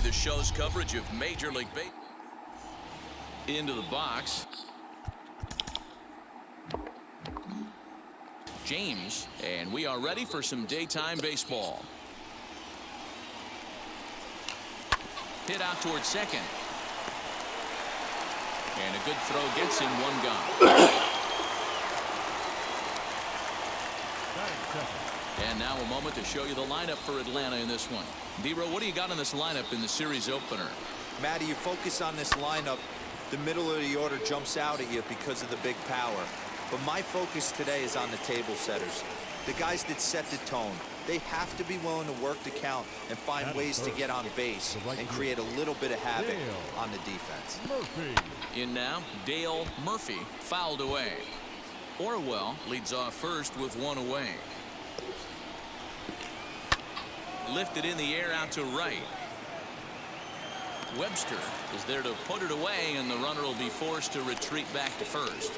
the show's coverage of Major League Baseball. Into the box. James, and we are ready for some daytime baseball. Hit out towards second. And a good throw gets him one gone. And now a moment to show you the lineup for Atlanta in this one. D-Row, what do you got in this lineup in the series opener? Matty, you focus on this lineup, the middle of the order jumps out at you because of the big power. But my focus today is on the table setters, the guys that set the tone. They have to be willing to work the count and find ways to get on base and create a little bit of havoc on the defense. In now, Dale Murphy fouled away. Orwell leads off first with one away. Lifted in the air out to right. Webster is there to put it away, and the runner will be forced to retreat back to first.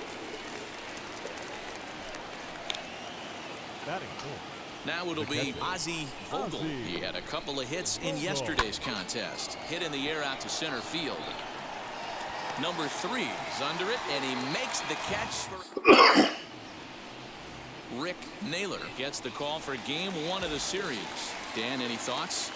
Now it'll be Ozzie Vogel. He had a couple of hits in yesterday's contest. Hit in the air out to center field. Number 3 is under it, and he makes the catch for Rick Naylor gets the call for game 1 of the series. Dan, any thoughts?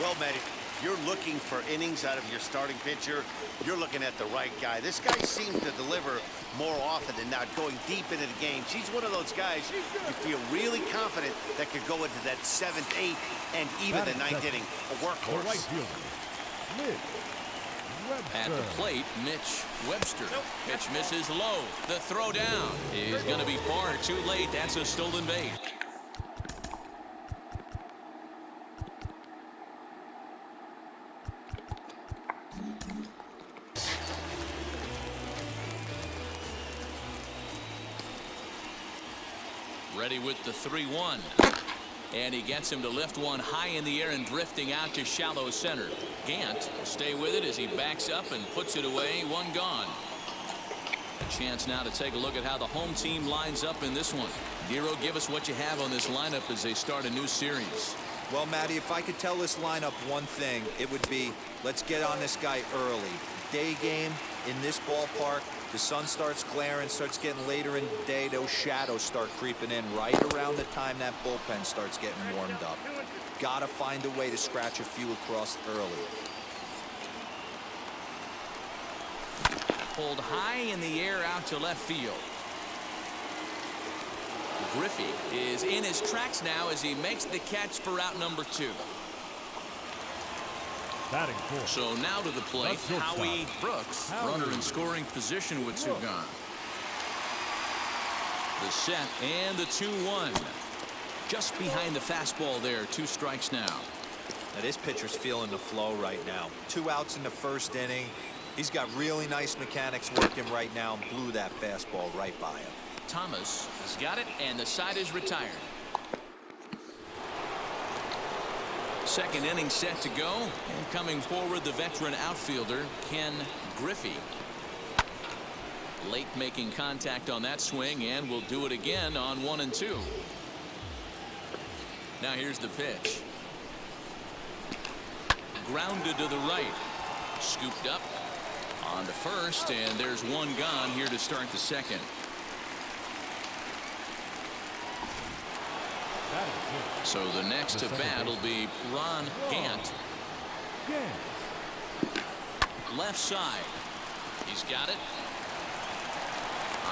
Well, Matty, you're looking for innings out of your starting pitcher. You're looking at the right guy. This guy seems to deliver more often than not, going deep into the games. He's one of those guys you feel really confident that could go into that 7th, 8th, and even the 9th inning. A workhorse. At the plate, Mitch Webster. Pitch misses low. The throw down is going to be far too late. That's a stolen base. Ready with the 3-1. And he gets him to lift one high in the air and drifting out to shallow center. Gant will stay with it as he backs up and puts it away. One gone. A chance now to take a look at how the home team lines up in this one. Dero, give us what you have on this lineup as they start a new series. Well, Matty, if I could tell this lineup one thing, it would be let's get on this guy early. Day game in this ballpark, the sun starts glaring, starts getting later in the day, those shadows start creeping in right around the time that bullpen starts getting warmed up. Gotta find a way to scratch a few across early. Pulled high in the air out to left field. Griffey is in his tracks now as he makes the catch for out number 2. So now to the plate, Howie Brooks, runner in scoring position with 2 gone. The set and the 2-1. Just behind the fastball there, 2 strikes now. Now this pitcher's feeling the flow right now. 2 outs in the first inning. He's got really nice mechanics working right now and blew that fastball right by him. Thomas has got it, and the side is retired. Second inning set to go, and coming forward the veteran outfielder Ken Griffey. Late making contact on that swing, and will do it again on 1 and 2. Now here's the pitch. Grounded to the right. Scooped up on to first, and there's 1 gone here to start the second. So the next to bat will be Ron Gant. Left side. He's got it.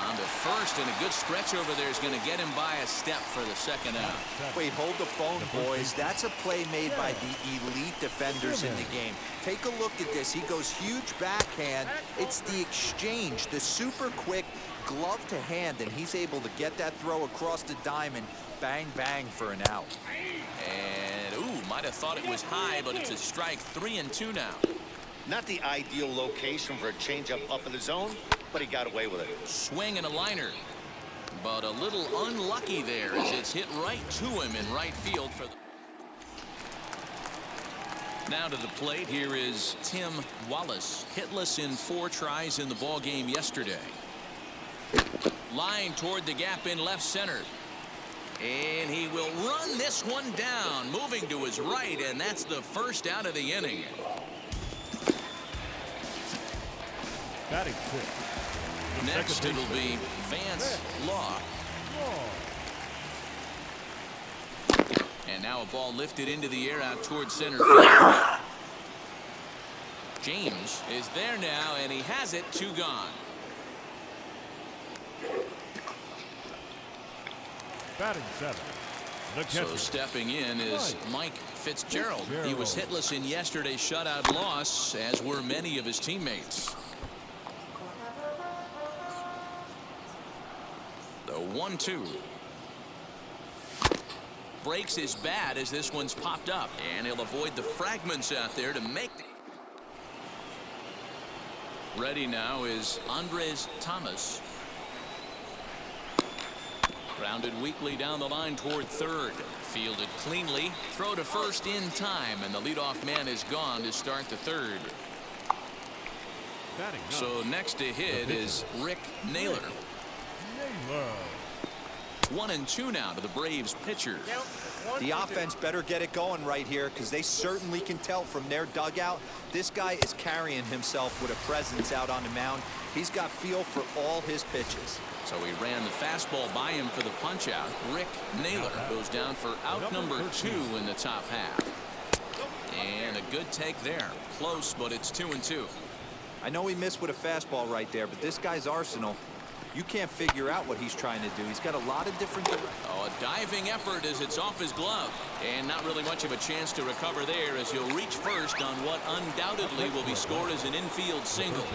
On to first, and a good stretch over there is going to get him by a step for the second out. Wait, hold the phone, boys. That's a play made by the elite defenders in the game. Take a look at this. He goes huge backhand. It's the exchange, the super quick glove to hand, and he's able to get that throw across the diamond. Bang, bang for an out. And, ooh, might have thought it was high, but it's a strike. 3 and 2 now. Not the ideal location for a changeup up in the zone, but he got away with it. Swing and a liner. but a little unlucky there as it's hit right to him in right field for the... Now to the plate, here is Tim Wallace, hitless in 4 tries in the ball game yesterday. Line toward the gap in left center. And he will run this one down, moving to his right, and that's the first out of the inning. Batting 6. Next, it'll be Vance Law. And now a ball lifted into the air out towards center field. James is there now, and he has it. 2 gone. Batting 7. The catcher. So stepping in is Mike Fitzgerald. He was hitless in yesterday's shutout loss, as were many of his teammates. The 1-2. Breaks his bat as this one's popped up, and he'll avoid the fragments out there to make the... Ready now is Andres Thomas. Grounded weakly down the line toward third. Fielded cleanly. Throw to first in time, and the leadoff man is gone to start the third. So next to hit is Rick Naylor. 1-2 now to the Braves pitcher. The offense better get it going right here, because they certainly can tell from their dugout this guy is carrying himself with a presence out on the mound. He's got feel for all his pitches. So he ran the fastball by him for the punch out. Rick Naylor goes down for out number 2 in the top half. And a good take there. Close, but it's 2-2. I know he missed with a fastball right there, but this guy's arsenal, you can't figure out what he's trying to do. He's got a lot of different... Oh, a diving effort as it's off his glove. And not really much of a chance to recover there as he'll reach first on what undoubtedly will be scored as an infield single.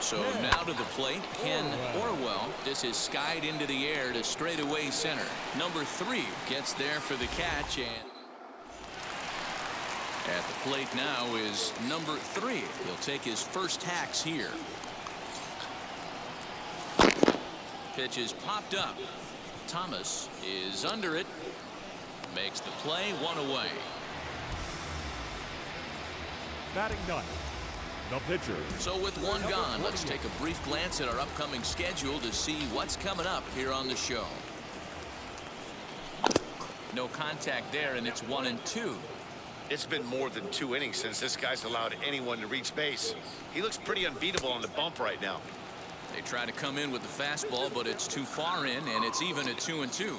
So now to the plate, Ken Orwell. This is skied into the air to straightaway center. Number 3 gets there for the catch, and at the plate now is number 3. He'll take his first hacks here. Pitch is popped up. Thomas is under it. Makes the play, 1 away. Batting 9. The pitcher. So with 1 gone, let's take a brief glance at our upcoming schedule to see what's coming up here on the show. No contact there, and it's 1-2. It's been more than 2 innings since this guy's allowed anyone to reach base. He looks pretty unbeatable on the bump right now. They try to come in with the fastball, but it's too far in, and it's even at 2-2.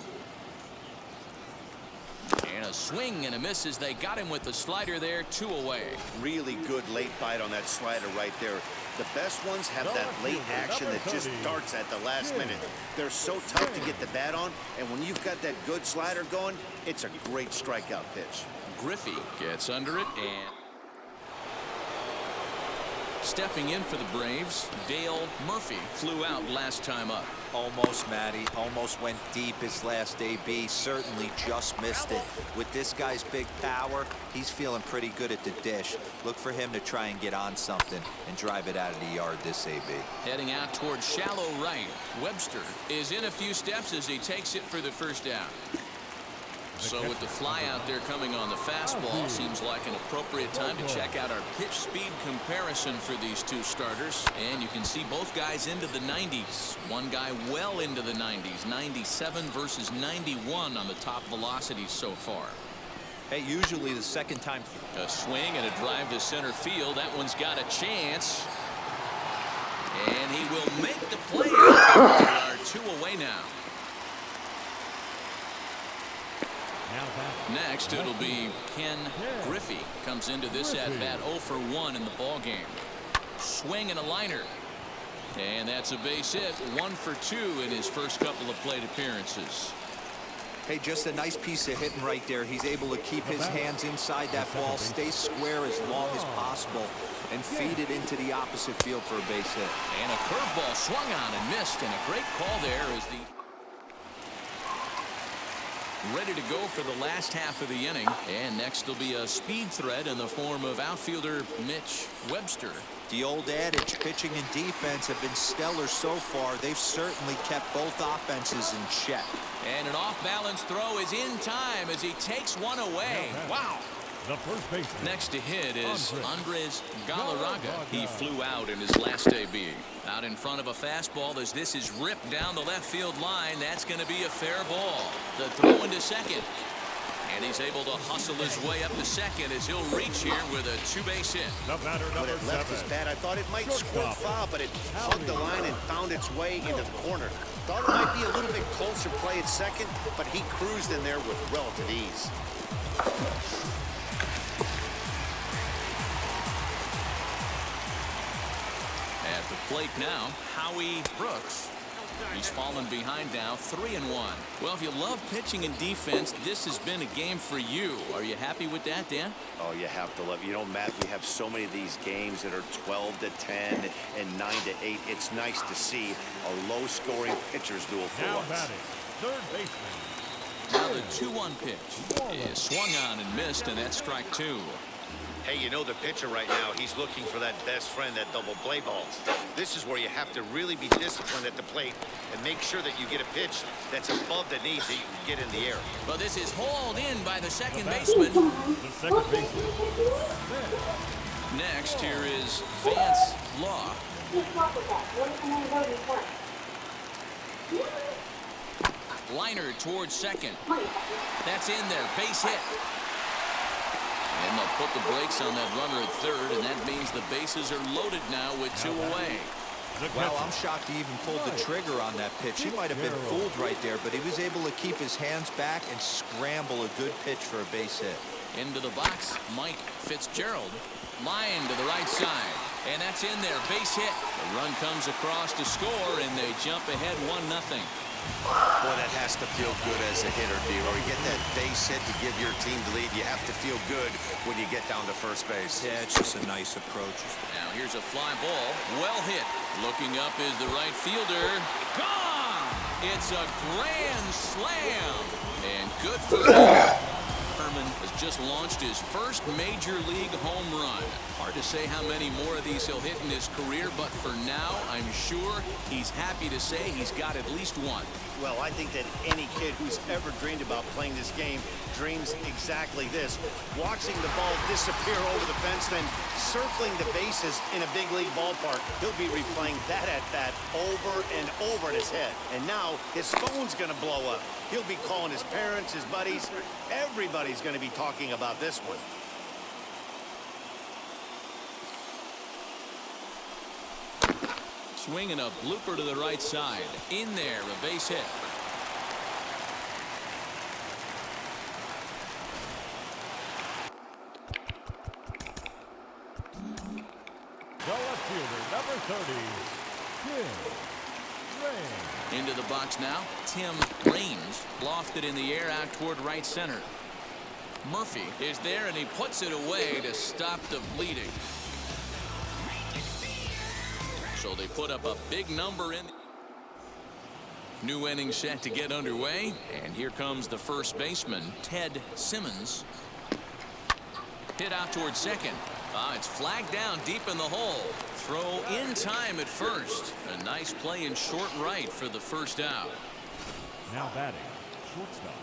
And a swing and a miss as they got him with the slider there. 2 away. Really good late bite on that slider right there. The best ones have that late action that just starts at the last minute. They're so tough to get the bat on, and when you've got that good slider going, it's a great strikeout pitch. Griffey gets under it, and stepping in for the Braves, Dale Murphy flew out last time up. Almost, Matty. Almost went deep his last AB. Certainly just missed it. With this guy's big power, he's feeling pretty good at the dish. Look for him to try and get on something and drive it out of the yard this AB. Heading out towards shallow right. Webster is in a few steps as he takes it for the first down. So with the fly out there coming on the fastball, seems like an appropriate time to check out our pitch speed comparison for these 2 starters. And you can see both guys into the 90s. One guy well into the 90s, 97 versus 91 on the top velocities so far. Hey, usually the second time. A swing and a drive to center field. That one's got a chance. And he will make the play. There are 2 away now. Next, it'll be Ken Griffey. Comes into this at-bat 0 for 1 in the ball game. Swing and a liner. And that's a base hit. 1 for 2 in his first couple of plate appearances. Hey, just a nice piece of hitting right there. He's able to keep his hands inside that ball, stay square as long as possible, and feed it into the opposite field for a base hit. And a curveball swung on and missed, and a great call there as the... Ready to go for the last half of the inning. And next will be a speed threat in the form of outfielder Mitch Webster. The old adage, pitching and defense have been stellar so far. They've certainly kept both offenses in check. And an off-balance throw is in time as he takes one away. Wow. The first baseman. Next to hit is Andres Galarraga. He flew out in his last AB. Out in front of a fastball as this is ripped down the left field line. That's going to be a fair ball. The throw into second. And he's able to hustle his way up to second as he'll reach here with a two-base hit. The batter, When number it left his 7. bat, I thought it might squirt foul, but it hugged the line and found its way into the corner. Thought it might be a little bit closer play at second, but he cruised in there with relative ease. At the plate now, Howie Brooks. He's fallen behind now, 3-1. Well, if you love pitching and defense, this has been a game for you. Are you happy with that, Dan? Oh, you have to love it. You know, Matt, we have so many of these games that are 12-10 and 9-8. It's nice to see a low-scoring pitcher's duel for Now once. batting, third baseman. Now the 2-1 pitch is swung on and missed, and that's strike 2. Hey, you know the pitcher right now, he's looking for that best friend, that double play ball. This is where you have to really be disciplined at the plate and make sure that you get a pitch that's above the knees so you can get in the air. But this is hauled in by the second The baseman. second baseman. Next, here is Vance Law. Liner towards second. That's in there. Base hit. And they'll put the brakes on that runner at third, and that means the bases are loaded now with 2 away. Well, I'm shocked he even pulled the trigger on that pitch. He might have been fooled right there, but he was able to keep his hands back and scramble a good pitch for a base hit. Into the box, Mike Fitzgerald. Line to the right side. And that's in there. Base hit. The run comes across to score, and they jump ahead 1-0. Boy, that has to feel good as a hitter, D-Roy. You get that base hit to give your team the lead. You have to feel good when you get down to first base. Yeah, it's just a nice approach. Now here's a fly ball. Well hit. Looking up is the right fielder. Gone! It's a grand slam. And good for him. Herman has just launched his first major league home run. Hard to say how many more of these he'll hit in his career, but for now, I'm sure he's happy to say he's got at least one. Well, I think that any kid who's ever dreamed about playing this game dreams exactly this. Watching the ball disappear over the fence, then circling the bases in a big league ballpark. He'll be replaying that at bat over and over in his head. And now his phone's going to blow up. He'll be calling his parents, his buddies. Everybody's going to be talking about this one. Swinging a blooper to the right side. In there, a base hit. The left fielder, number 30, Tim Raines. Into the box now, Tim Raines. Lofted in the air out toward right center. Murphy is there, and he puts it away to stop the bleeding. So they put up a big number in. New inning set to get underway, and here comes the first baseman, Ted Simmons. Hit out towards second. It's flagged down deep in the hole. Throw in time at first. A nice play in short right for the first out. Now batting, shortstop.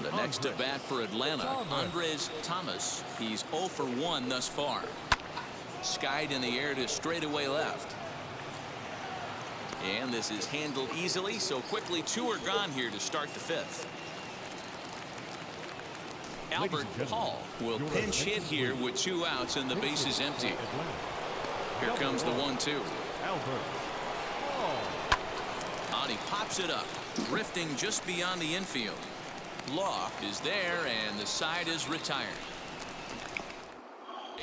The next to bat for Atlanta, Andres Thomas. He's 0 for 1 thus far. Skied in the air to straightaway left. And this is handled easily, so quickly 2 are gone here to start the 5th. Albert Hall will pinch hit here with 2 outs and the base is empty. Here comes the 1-2. Albert Hall. He pops it up, drifting just beyond the infield. Law is there, and the side is retired.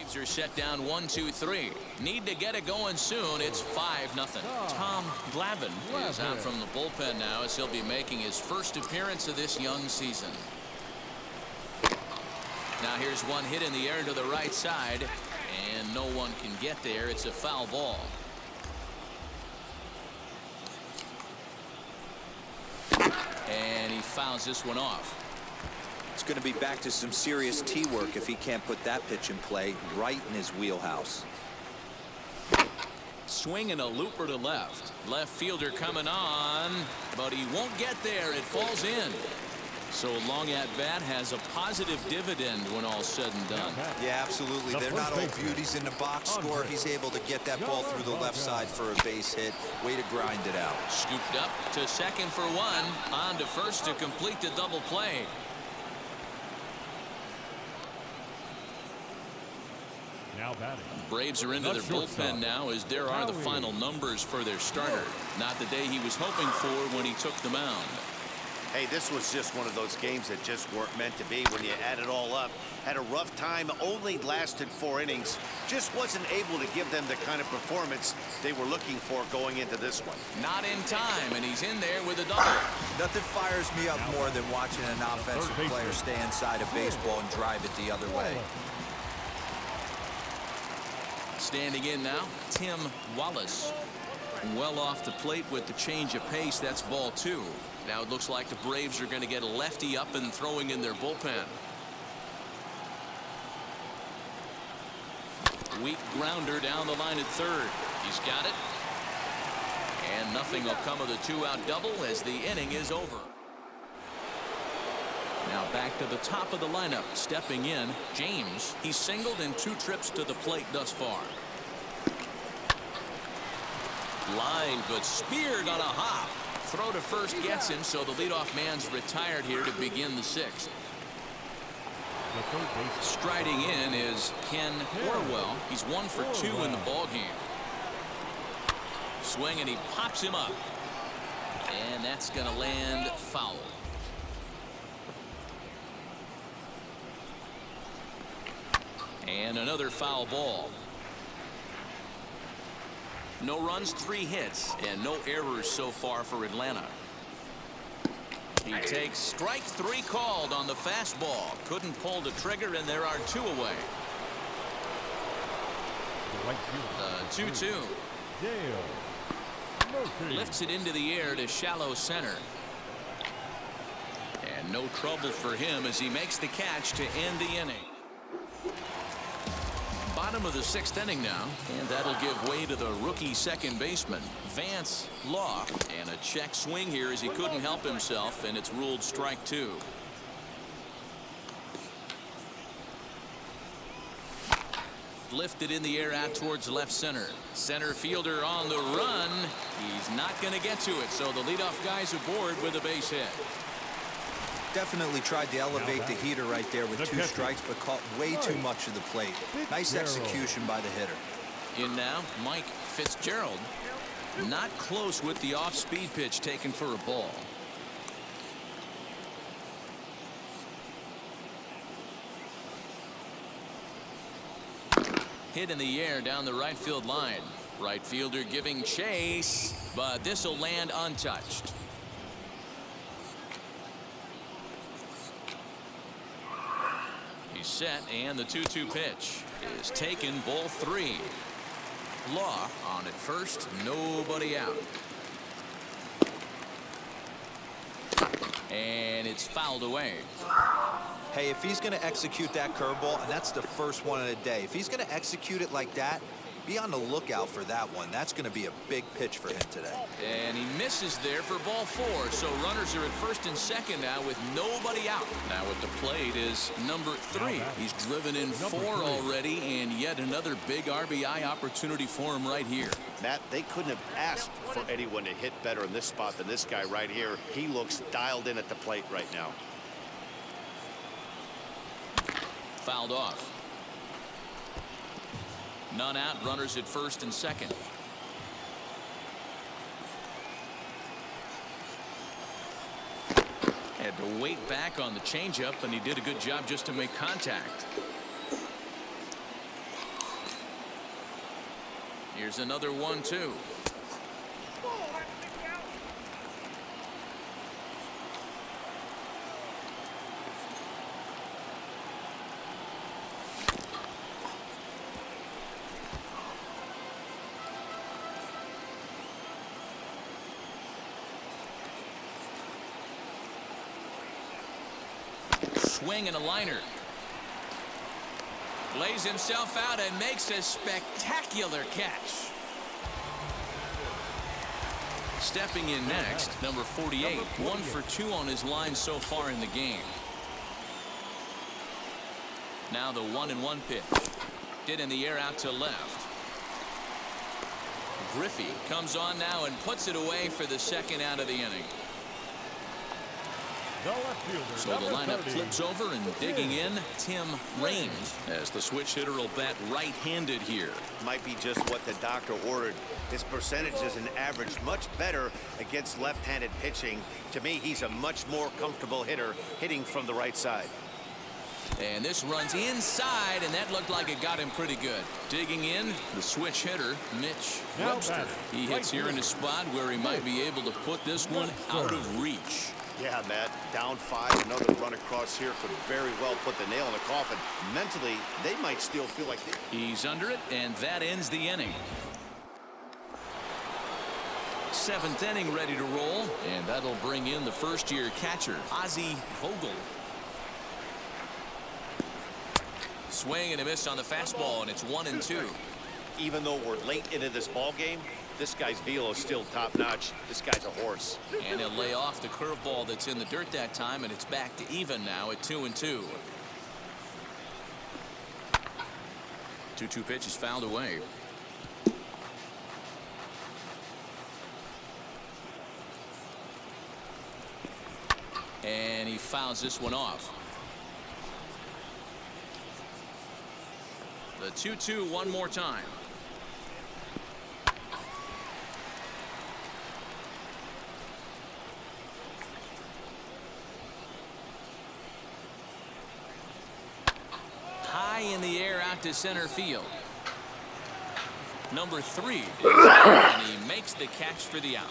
Braves are set down 1-2-3. Need to get it going soon. It's 5-0. Tom Glavine is out from the bullpen now as he'll be making his first appearance of this young season. Now here's one hit in the air to the right side, and no one can get there. It's a foul ball. And he fouls this one off. It's going to be back to some serious tee work if he can't put that pitch in play right in his wheelhouse. swing and a looper to left. Left fielder coming on, but he won't get there. It falls in. So a long at bat has a positive dividend when all's said and done. Yeah, absolutely. They're not all beauties in the box score. He's able to get that ball through the left side for a base hit. Way to grind it out. Scooped up to second for one. On to first to complete the double play. Now batting. Braves are into their bullpen now, as there are the final numbers for their starter. Not the day he was hoping for when he took the mound. Hey, this was just one of those games that just weren't meant to be when you add it all up. Had a rough time, only lasted 4 innings. Just wasn't able to give them the kind of performance they were looking for going into this one. Not in time, and he's in there with a double. Nothing fires me up more than watching an offensive player stay inside a baseball and drive it the other way. Standing in now, Tim Wallace. Well off the plate with the change of pace. That's ball 2. Now it looks like the Braves are going to get a lefty up and throwing in their bullpen. Weak grounder down the line at third. He's got it. And nothing will come of the 2-out double as the inning is over. Now back to the top of the lineup. Stepping in, James. He's singled in 2 trips to the plate thus far. Line, but speared on a hop. Throw to first gets him, so the leadoff man's retired here to begin the 6th. Striding in is Ken Orwell. He's 1 for 2 in the ballgame. Swing, and he pops him up. And that's going to land foul. And another foul ball. No runs, 3 hits, and no errors so far for Atlanta. He takes strike 3 called on the fastball. Couldn't pull the trigger, and there are 2 away. The 2-2. Lifts it into the air to shallow center. And no trouble for him as he makes the catch to end the inning. Bottom of the 6th inning now, and that'll give way to the rookie second baseman, Vance Law. And a check swing here as he couldn't help himself, and it's ruled strike 2. Lifted in the air out towards left center. Center fielder on the run. He's not going to get to it, so the leadoff guy's aboard with a base hit. Definitely tried to elevate the heater right there with 2 strikes, but caught way too much of the plate. Nice execution by the hitter. In now, Mike Fitzgerald. Not close with the off-speed pitch taken for a ball. Hit in the air down the right field line. Right fielder giving chase, but this will land untouched. He's set, and the 2-2 pitch is taken, ball 3. Law on at first, nobody out. And it's fouled away. Hey, if he's going to execute that curveball, and that's the first one of the day, if he's going to execute it like that, be on the lookout for that one. That's going to be a big pitch for him today. And he misses there for ball 4. So runners are at first and second now with nobody out. Now at the plate is number 3. He's driven in 4 already, and yet another big RBI opportunity for him right here. Matt, they couldn't have asked for anyone to hit better in this spot than this guy right here. He looks dialed in at the plate right now. Fouled off. None out, runners at first and second. Had to wait back on the changeup, and he did a good job just to make contact. Here's another 1-2. Swing and a liner. Lays himself out and makes a spectacular catch. Stepping in next, number 48. 1 for 2 on his line so far in the game. Now the 1-1 pitch. Hit in the air out to left. Griffey comes on now and puts it away for the second out of the inning. So the lineup flips over, and digging in, Tim Raines, as the switch hitter will bat right-handed here. Might be just what the doctor ordered. His percentage is an average much better against left-handed pitching. To me, he's a much more comfortable hitter hitting from the right side. And this runs inside, and that looked like it got him pretty good. Digging in, the switch hitter, Mitch Webster. He hits here in a spot where he might be able to put this one out of reach. Yeah, Matt, down 5, another run across here could very well put the nail in the coffin. Mentally, they might still feel like he's under it, and that ends the inning. 7th inning ready to roll, and that'll bring in the first-year catcher, Ozzie Vogel. Swing and a miss on the fastball, and it's 1-2. Even though we're late into this ball game, this guy's velo is still top-notch. This guy's a horse. And he'll lay off the curveball that's in the dirt that time, and it's back to even now at 2-2. 2-2 pitch is fouled away. And he fouls this one off. The 2-2 one more time. High in the air out to center field. Number 3 is out, and he makes the catch for the out.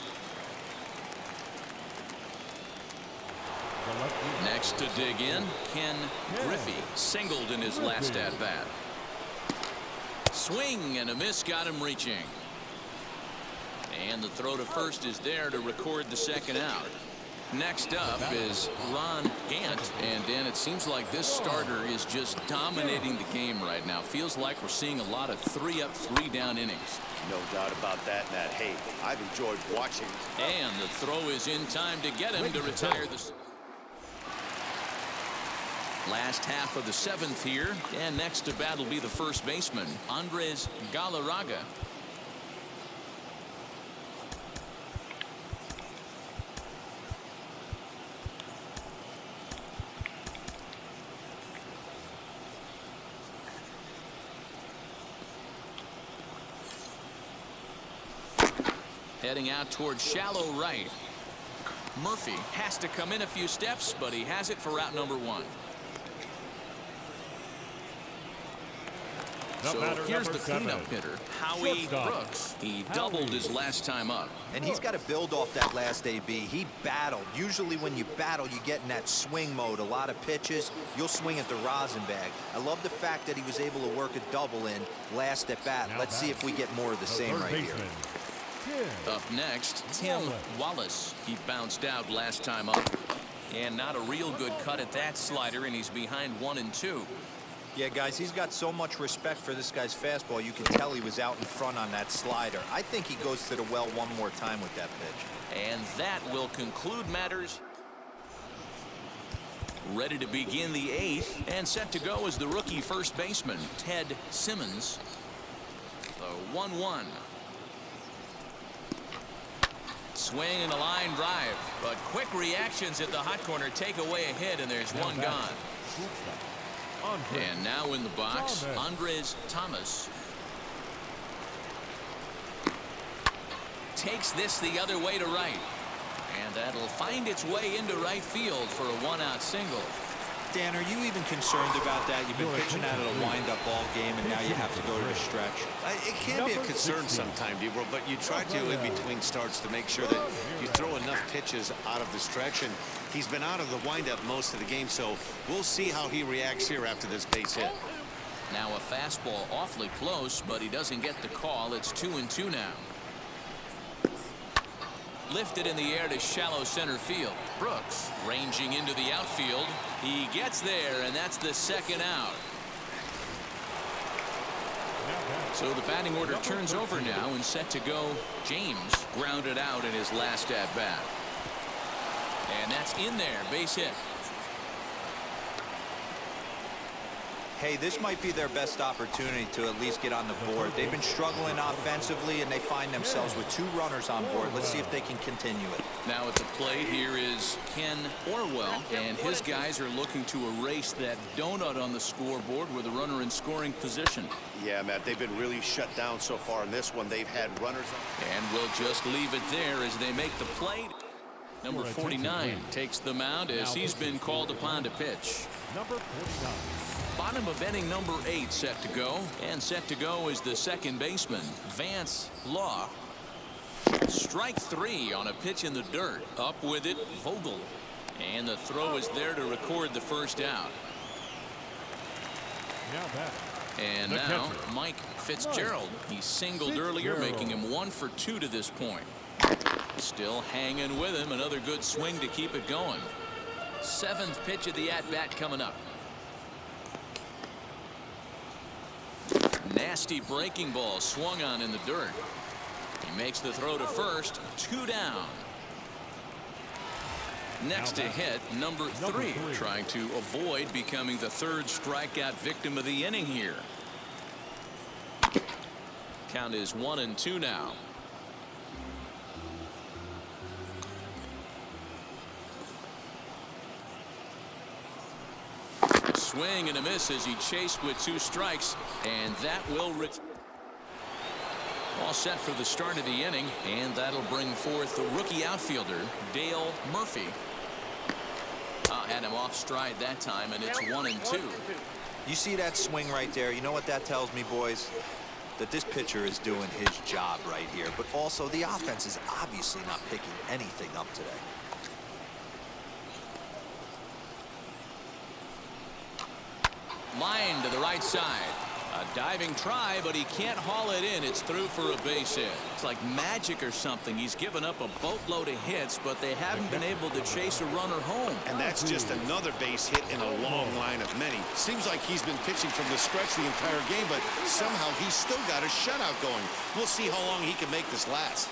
Next to dig in, Ken Griffey, singled in his last at-bat. Swing and a miss got him reaching. And the throw to first is there to record the second out. Next up is Ron Gant, and Dan, it seems like this starter is just dominating the game right now. Feels like we're seeing a lot of 3-up, 3-down innings. No doubt about that, Matt. Hey, I've enjoyed watching. And the throw is in time to get him to retire this. Last half of the 7th here, and next to bat will be the first baseman, Andres Galarraga. Heading out towards shallow right. Murphy has to come in a few steps, but he has it for route number 1. So here's the cleanup hitter, Howie Brooks. He doubled his last time up. And he's got to build off that last AB. He battled. Usually when you battle, you get in that swing mode. A lot of pitches, you'll swing at the rosin bag. I love the fact that he was able to work a double in last at bat. Let's see if we get more of the same right here. Up next, Tim Wallace. He bounced out last time up. And not a real good cut at that slider, and he's behind 1-2. Yeah, guys, he's got so much respect for this guy's fastball. You can tell he was out in front on that slider. I think he goes to the well one more time with that pitch. And that will conclude matters. Ready to begin the 8th, and set to go is the rookie first baseman, Ted Simmons. The 1-1. Swing and a line drive, but quick reactions at the hot corner take away a hit, and there's one gone. And now in the box, Andres Thomas. Takes this the other way to right. And that'll find its way into right field for a 1-out single. Dan, are you even concerned about that? You've been pitching out of a wind-up ball game, and now you have to go to the stretch. It can be a concern sometimes, Debro, but you try to, in between starts, to make sure that you throw enough pitches out of the stretch. And he's been out of the wind-up most of the game, so we'll see how he reacts here after this base hit. Now a fastball awfully close, but he doesn't get the call. It's 2-2 now. Lifted in the air to shallow center field. Brooks ranging into the outfield. He gets there, and that's the second out. So the batting order turns over now and set to go. James grounded out in his last at bat. And that's in there, base hit. Hey, this might be their best opportunity to at least get on the board. They've been struggling offensively, and they find themselves with 2 runners on board. Let's see if they can continue it. Now at the plate here is Ken Orwell, and his guys are looking to erase that donut on the scoreboard with a runner in scoring position. Yeah, Matt, they've been really shut down so far in this one. They've had runners on. And we'll just leave it there as they make the plate. Number 49 takes the mound as he's been called upon to pitch. Number 49. Bottom of inning number 8 set to go. And set to go is the second baseman, Vance Law. Strike 3 on a pitch in the dirt. Up with it, Vogel. And the throw is there to record the first out. Now back. And now Mike Fitzgerald. He singled earlier, making him 1 for 2 to this point. Still hanging with him. Another good swing to keep it going. 7th pitch of the at-bat coming up. Nasty breaking ball swung on in the dirt. He makes the throw to first. 2 down. Next to hit, number 3, trying to avoid becoming the 3rd strikeout victim of the inning here. Count is 1-2 now. Swing and a miss as he chased with 2 strikes, and that will all set for the start of the inning, and that'll bring forth the rookie outfielder Dale Murphy. Had him off stride that time, and it's 1-2. You see that swing right there? You know what that tells me, boys? That this pitcher is doing his job right here, but also the offense is obviously not picking anything up today. Line to the right side. A diving try, but he can't haul it in. It's through for a base hit. It's like magic or something. He's given up a boatload of hits, but they haven't been able to chase a runner home. And that's just another base hit in a long line of many. Seems like he's been pitching from the stretch the entire game, but somehow he's still got a shutout going. We'll see how long he can make this last.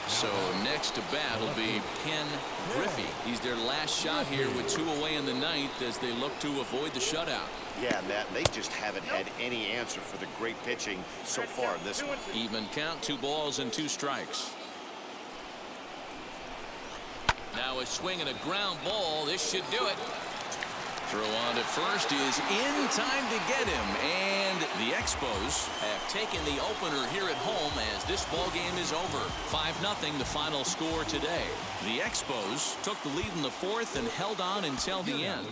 So next to bat will be Ken Griffey. He's their last shot here with 2 away in the 9th as they look to avoid the shutout. Yeah, Matt, they just haven't had any answer for the great pitching so far in this one. Even count, 2 balls and 2 strikes. Now a swing and a ground ball. This should do it. Throw on to first is in time to get him, and the Expos have taken the opener here at home as this ball game is over. 5-0 the final score today. The Expos took the lead in the 4th and held on until the end.